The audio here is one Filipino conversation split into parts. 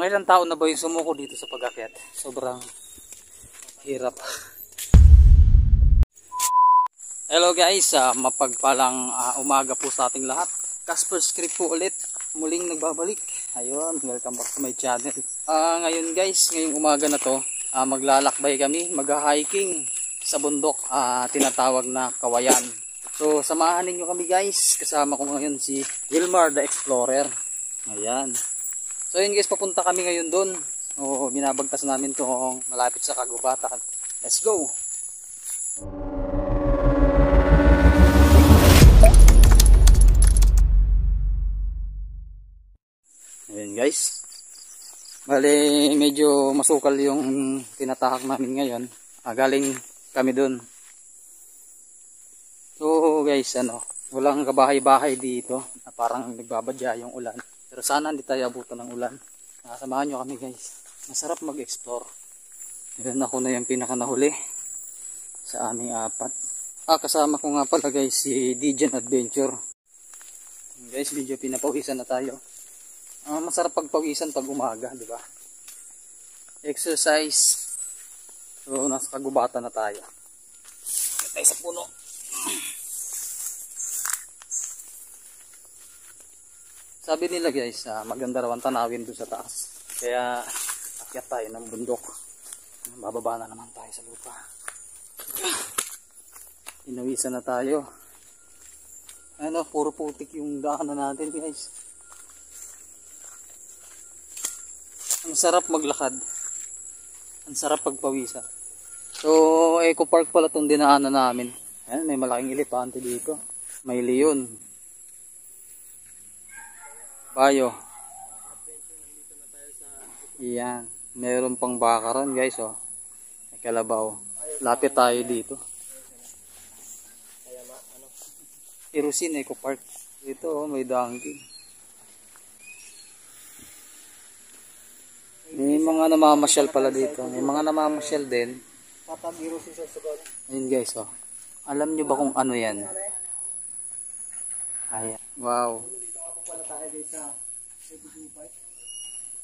Nakailang taon na ba yung sumuko dito sa pag-akyat? Sobrang hirap. Hello guys, mapagpalang umaga po sa ating lahat. Casper Script po ulit, muling nagbabalik. Ayun, welcome back to my channel. Ngayon guys, ngayong umaga na to, maglalakbay kami, mag-hiking sa bundok, tinatawag na Kawayan. So samahan niyo kami guys, kasama ko ngayon si Wilmar the Explorer. Ayan. So yun guys, papunta kami ngayon doon. So binabagtas namin itong malapit sa kagubatan. Let's go! Ayan guys. Bali medyo masukal yung tinatahak namin ngayon. Galing kami doon. So guys, walang kabahay-bahay dito. Parang nagbabadya yung ulan. Pero sana hindi tayo abutan ng ulan. Samahan nyo kami guys. Masarap mag-explore. Yan ako na yung pinaka nahuli sa aming apat. Kasama ko nga pala guys si Dijan Adventure. Guys, medyo pinapawisan na tayo. Masarap pagpawisan pag umaga, di ba? Exercise. So nasa kagubatan na tayo. Tayo sa puno. Sabi nila guys, maganda raw ang tanawin doon sa taas. Kaya akyat tayo ng bundok. Bababa na naman tayo sa lupa. Inawisan na tayo. Puro putik yung daanan natin guys. Ang sarap maglakad. Ang sarap pagpawisan. So, Eco Park pala itong dinaanan namin. Ayan, may malaking elepante dito. May leon. Bayo. Yan. Meron pang bakaran guys. May kalabaw. Lapit tayo dito. Irusin Eco Park. Dito may donkey. May mga namamasyal pala dito. May mga namamasyal din. Ayun guys. Alam nyo ba kung ano yan? Ayan. Wow.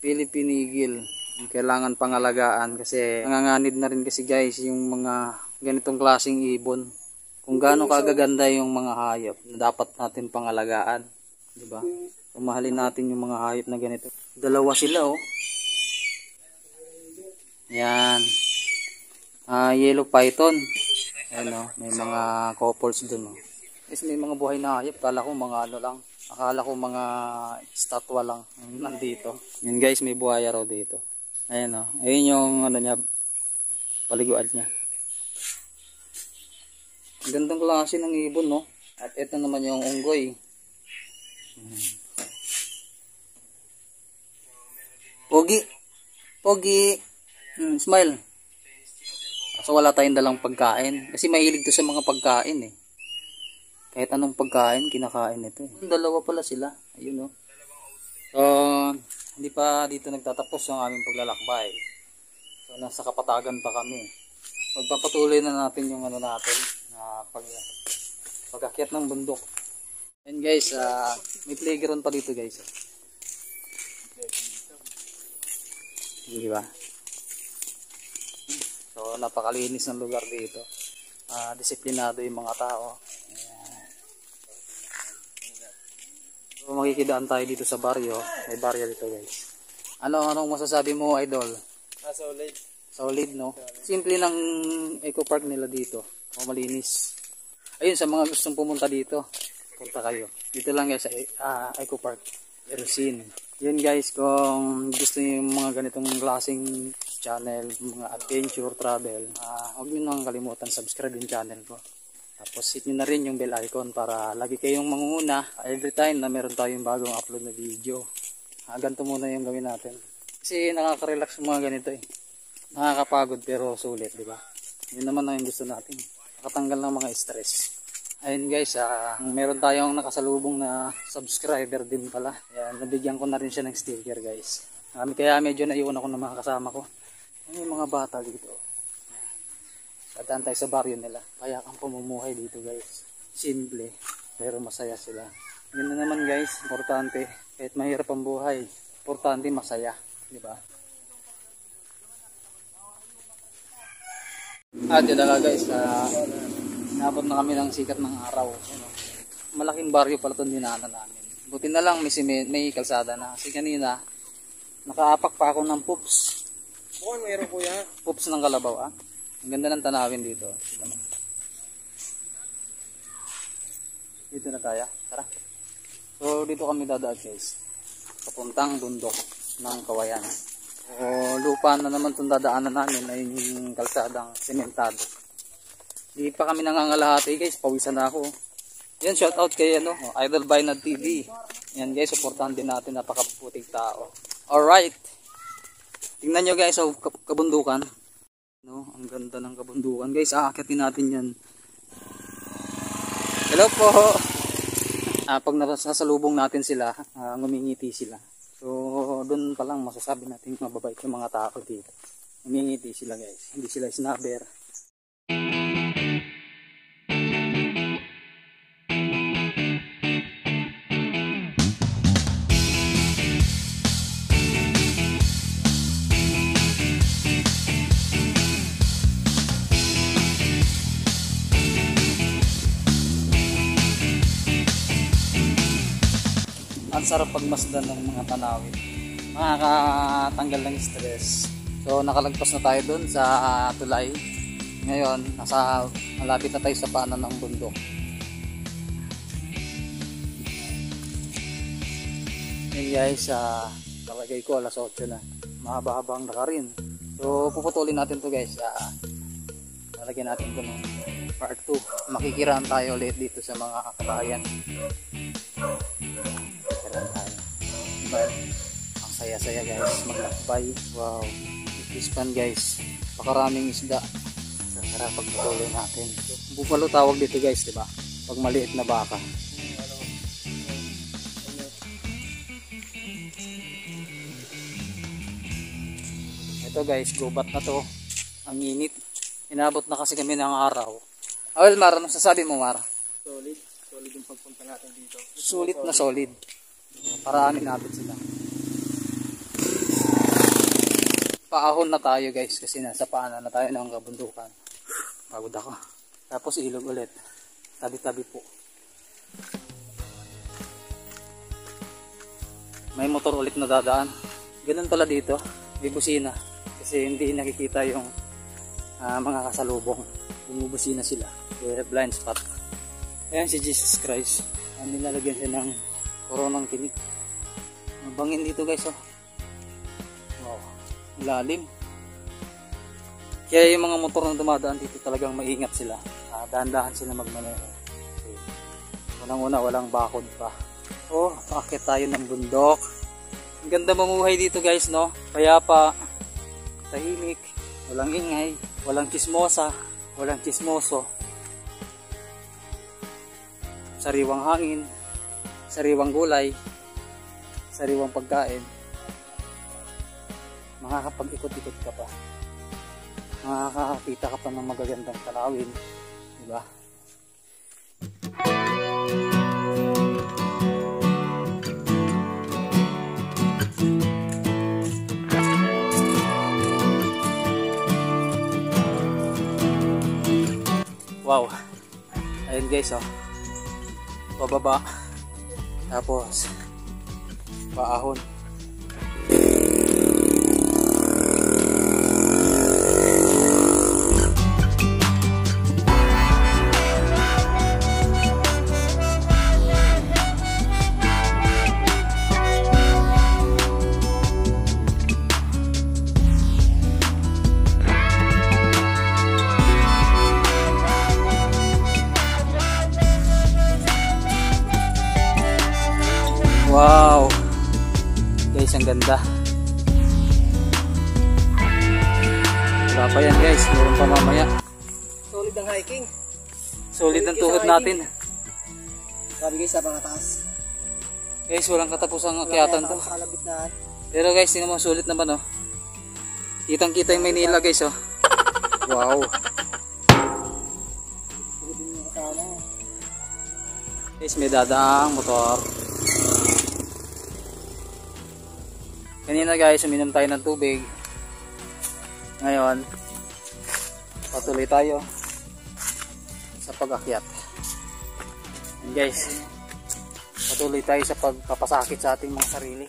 Philippine Eagle. Kailangan pangalagaan kasi nanganganid na rin kasi guys yung mga ganitong klaseng ibon. Kung gaano kagaganda yung mga hayop na dapat natin pangalagaan, di ba? Mahalin natin yung mga hayop na ganito. Dalawa sila Yan. Yellow python. Ayan may mga couples dun Kasi may mga buhay na hayop. Kala ko mga lang. Akala ko mga statwa lang nandito. Yun guys, may buhaya raw dito. Ayan ayun yung niya, paliguan niya. Gandang klase ng ibon At ito naman yung unggoy. Pogi. Pogi. Smile. So wala tayong dalang pagkain. Kasi mahilig to sa mga pagkain Kahit anong pagkain, kinakain nito Dalawa pala sila. Ayun So, hindi pa dito nagtatapos yung aming paglalakbay. So, nasa Kapatagan pa kami. Magpapatuloy na natin yung natin na pag-akyat ng bundok. And guys, may playground pa dito guys. Di ba? So, napakalinis ng lugar dito. Disiplinado yung mga tao. So, makikidaan tayo dito sa baryo. May baryo dito guys. Anong masasabi mo idol? Solid. Solid Simple ng Eco Park nila dito. Malinis. Ayun, sa mga gustong pumunta dito, punta kayo. Dito lang guys sa Eco Park. Irusin. Yun guys, kung gusto niyo yung mga ganitong klaseng channel, mga adventure, travel, huwag niyo nang kalimutan subscribe yung channel ko. Tapos hit nyo na rin yung bell icon para lagi kayong mangunguna every time na meron tayong bagong upload na video. Ganito muna yung gawin natin. Kasi nakaka-relax yung mga ganito Nakakapagod pero sulit, di ba? Yun naman ang gusto natin. Nakatanggal ng mga stress. Ayun guys, meron tayong nakasalubong na subscriber din pala. Ayan, nabigyan ko na rin siya ng sticker guys. Kaya medyo naiwan ako ng mga kasama ko. May mga bata dito. Dadaan tayo sa baryo nila. Payak ang pamumuhay dito guys. Simple, pero masaya sila. Yun na naman guys, importante. Kahit mahirap ang buhay, importante masaya. di ba? At yun na nga guys, nabot na kami ng sikat ng araw. Ano, malaking baryo pala itong dinaanan namin. Buti na lang may kalsada na. Kasi kanina, nakaapak pa ako ng poops. Oo, mayroon kuya. Poops ng kalabaw, ah. Ang ganda ng tanawin dito. Dito na tayo. Tara. So, dito kami dadaan guys. Papuntang bundok ng Kawayan. So, lupa na naman itong dadaanan namin ay yung kalsadang sementado. Di pa kami nangangalahati guys. Pawisan na ako. Yan, shout out kay Idol Bainad TV. Yan guys, supportahan din natin, napakabuting tao. Alright. Tingnan nyo guys, kabundukan. No, ang ganda ng kabundukan guys. Aakyatin natin yan. Hello po. Pag nasasalubong natin sila, ngumingiti sila. So, doon pa lang masasabi natin mababait yung mga tao dito. Ngumingiti sila guys. Hindi sila snobber. Ang sarap pagmasdan ng mga tanawin, makakatanggal ng stress. So nakalagpas na tayo dun sa tulay. Ngayon malapit na tayo sa paanan ng bundok. Yan guys, talagay ko alas 8 na, mahaba-habang nakarin. So puputulin natin to guys. Lalagyan natin to ng part 2. Makikiraan tayo ulit dito sa mga kabayan. Ang saya-saya guys, maglakbay. Wow, this fun guys. Pakaraming isda. Tara, pagpatuloy natin. Bupalo tawag dito guys, diba? Pag maliit na baka. Ito guys, gubat na to. Ang init. Inabot na kasi kami ng araw. Well, Mar, ano sasabi mo, Mar? Solid. Solid yung pagpunta natin dito. Sulit na solid. Paraanin natin sila. Paahon na tayo guys kasi nasa paanan na tayo ng kabundukan. Pagod ako. Tapos ilog ulit. Tabi-tabi po. May motor ulit na dadaan. Ganun pala dito. May busina. Kasi hindi nakikita yung mga kasalubong. Bumubusina sila. Kaya blind spot. Ayan si Jesus Christ. Nilalagyan siya ng koronang tinik. Ang bangin dito guys, oh. Wow, lalim. Kaya yung mga motor na dumadaan dito talagang maingat sila. Dahan-dahan sila magmaneho. Unang-una walang bakod pa. Oh, paakyat tayo ng bundok. Ang ganda mamuhay dito guys, no? Payapa, tahimik, walang ingay, walang chismosa, walang chismoso. Sariwang hangin, sariwang gulay, sariwang pagkain. Makakapag-ikot-ikot ka pa. Makakakita ka pa ng magagandang tanawin, di ba? Wow. Ayun guys, oh. Pababa. Tapos paahon. Wow. Guys, ang ganda. Wala pa yan guys, meron pa mamaya. Solid ang hiking. Solid ang tuhod natin. Sabi guys, sa mga taas. Guys, walang katapusang akyatan to. Pero guys, tingnan mo, sulit naman, oh. Kitang kita yung Maynila guys, oh. Wow. Guys, may dadaang motor. Kanina guys, uminom tayo ng tubig. Ngayon, patuloy tayo sa pag-akyat. And guys, patuloy tayo sa pagpapasakit sa ating mga sarili.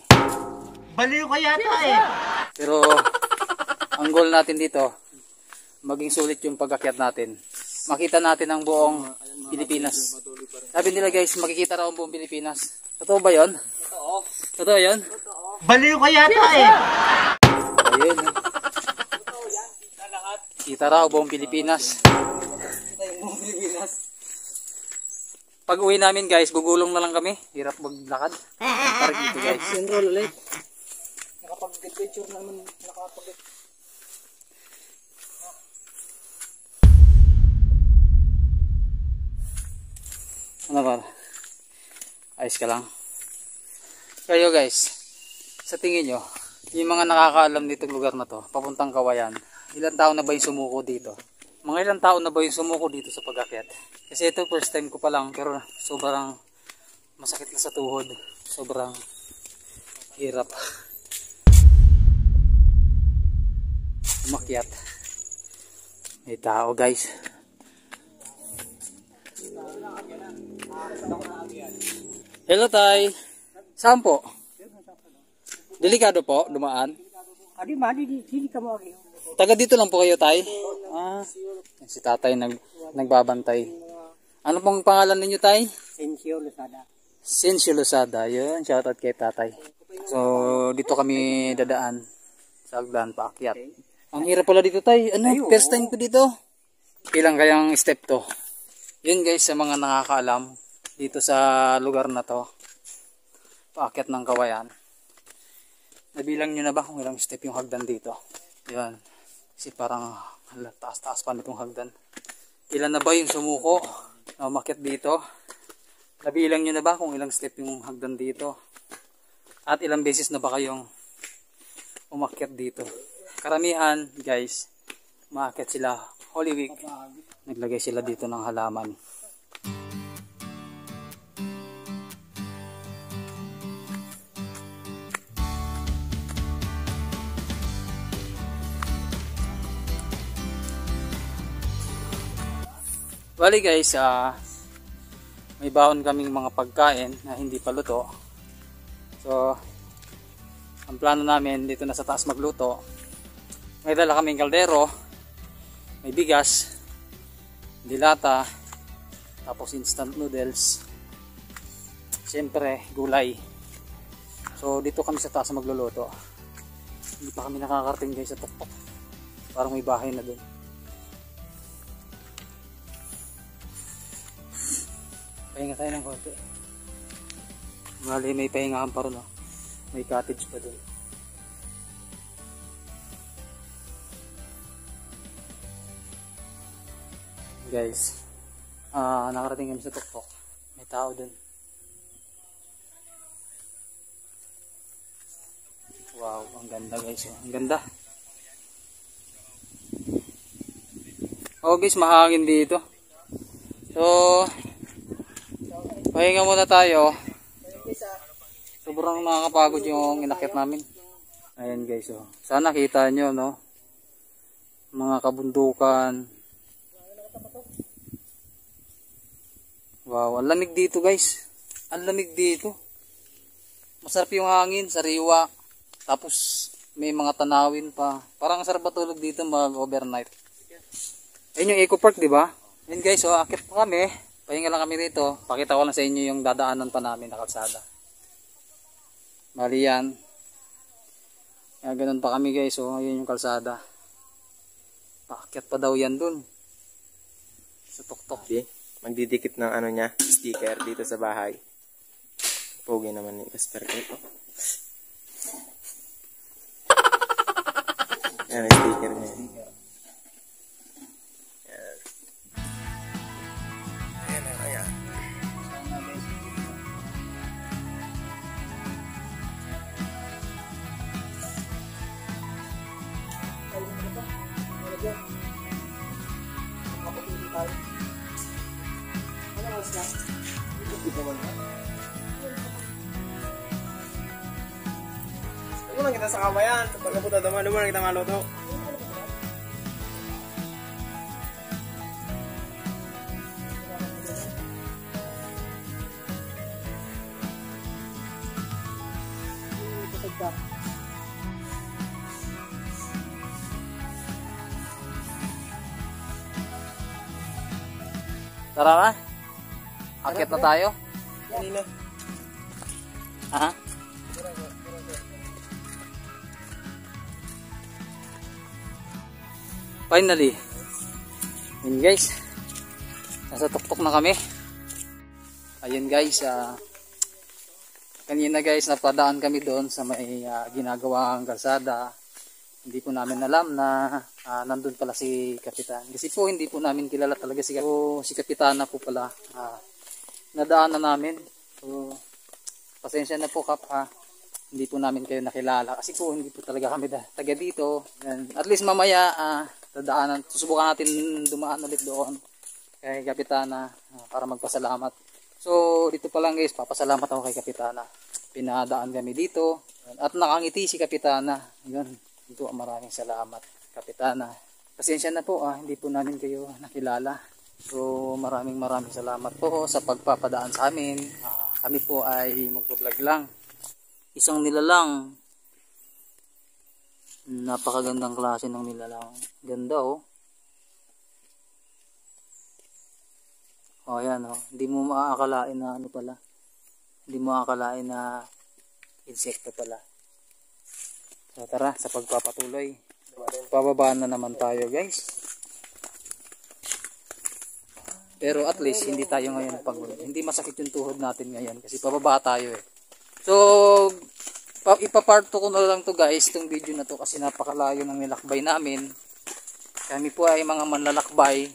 Baliw ka yata eh. Pero, ang goal natin dito, maging sulit yung pag-akyat natin. Makita natin ang buong Pilipinas. Sabi nila guys, makikita raw ang buong Pilipinas. Totoo ba yun? Totoo. Totoo yun? Baliw ka yata eh. Ayun. Kita raw buong Pilipinas. Buong Pilipinas. Pag uwi namin guys, gugulong na lang kami. Hirap maglakad. Parang dito guys. Enroll ulit. Nakapag-picture naman. Ano ba? Ayos ka lang. Kayo guys, sa tingin nyo, yung mga nakakaalam ditong lugar na to, papuntang Kawayan, ilang taon na ba yung sumuko dito? Mga ilang taon na ba yung sumuko dito sa pag-akyat? Kasi ito first time ko pa lang, pero sobrang masakit na sa tuhod. Sobrang hirap umakyat. May tao guys. Hello tay. Saan po? Delikado po, dumaan. Hindi ka mo. Taga dito lang po kayo tay? Ah, si tatay nagbabantay. Ano pong pangalan ninyo tay? Sensio Lozada. Sensio Lozada. Yun, shoutout kay tatay. So, dito kami dadaan sa hagdan paakyat. Ang hirap pala dito tay. Ano, first time ko dito. Ilang kayang step to? Yun guys, sa mga nakakaalam dito sa lugar na to, paakyat ng Kawayan. Nabilang nyo na ba kung ilang step yung hagdan dito? Yan. Kasi parang taas-taas pa nitong hagdan. Ilan na ba yung sumuko na umakyat dito? Nabilang nyo na ba kung ilang step yung hagdan dito? At ilang beses na ba kayong umakyat dito? Karamihan guys, umaakyat sila Holy Week. Naglagay sila dito ng halaman. Bali guys, may baon kaming mga pagkain na hindi pa luto. So, ang plano namin dito na sa taas magluto. May dala kaming kaldero, may bigas, dilata, tapos instant noodles, siyempre gulay. So dito kami sa taas magluluto. Hindi pa kami nakakarating guys sa tuktok. Parang may bahay na dun. Pahinga tayo ng konti. Bali may pahingahan pa rin, oh. May cottage pa dun. Guys, nakarating kami sa tuktok. May tao dun. Wow, ang ganda guys. Ang ganda. Oh guys, mahangin dito. So, pahinga muna tayo. Sobrang nakakapagod yung inakyat namin. Ayan guys, oh. Sana kita nyo, no? Mga kabundukan. Wow, ang lamig dito guys. Ang lamig dito. Masarap yung hangin, sariwa. Tapos may mga tanawin pa. Parang sarap matulog dito mag-overnight. Ayun yung Eco Park, di ba? Ayun guys, so akit pa kami. Pahinga lang kami rito. Pakita ko lang sa inyo yung dadaanan pa namin na kalsada. Bali yan. Kaya ganun pa kami guys, so ayun yung kalsada. Paakyat pa daw yan dun. Sa tuktok. Magdidikit ng ano niya, sticker dito sa bahay. Pogi naman ni Casper ito. Yan ang sticker niya. Yan. Ayan, ayan. man kita sa kawayan. Kapag napunta naman kita maluto. Tara na. Akit na tayo. Kanina. Ha? Finally. Yun guys. Nasa tuktok na kami. Ayun guys. Kanina guys, napadaan kami doon sa may ginagawang kalsada. Hindi po namin alam na nandun pala si Kapitan. Kasi po hindi po namin kilala talaga si Kapitana po pala. Nadaan na namin. So, pasensya na po Kap ha. Hindi po namin kayo nakilala. Kasi po hindi po talaga kami taga dito. And at least mamaya susubukan natin dumaan ulit doon kay Kapitana para magpasalamat. So dito pa lang guys, papasalamat ako kay Kapitana. Pinadaan kami dito. At nakangiti si Kapitana. Yun. Ito maraming salamat Kapitana. Pasensya na po hindi po namin kayo nakilala. So maraming salamat po sa pagpapadaan sa amin. Kami po ay magpo-vlog lang. Isang nilalang. Napakagandang klase ng nilalang. Ganda oh. Oh yan oh. Hindi mo maakalain na ano pala. Hindi mo maakalain na insekto pala. So tara, sa pagpapatuloy. Pababaan na naman tayo guys. Pero at least hindi tayo ngayon pagod. Hindi masakit yung tuhod natin ngayon kasi pababa tayo eh. So ipapart ko na lang to guys, itong video na to kasi napakalayo ng nilakbay namin. Kami po ay mga manlalakbay.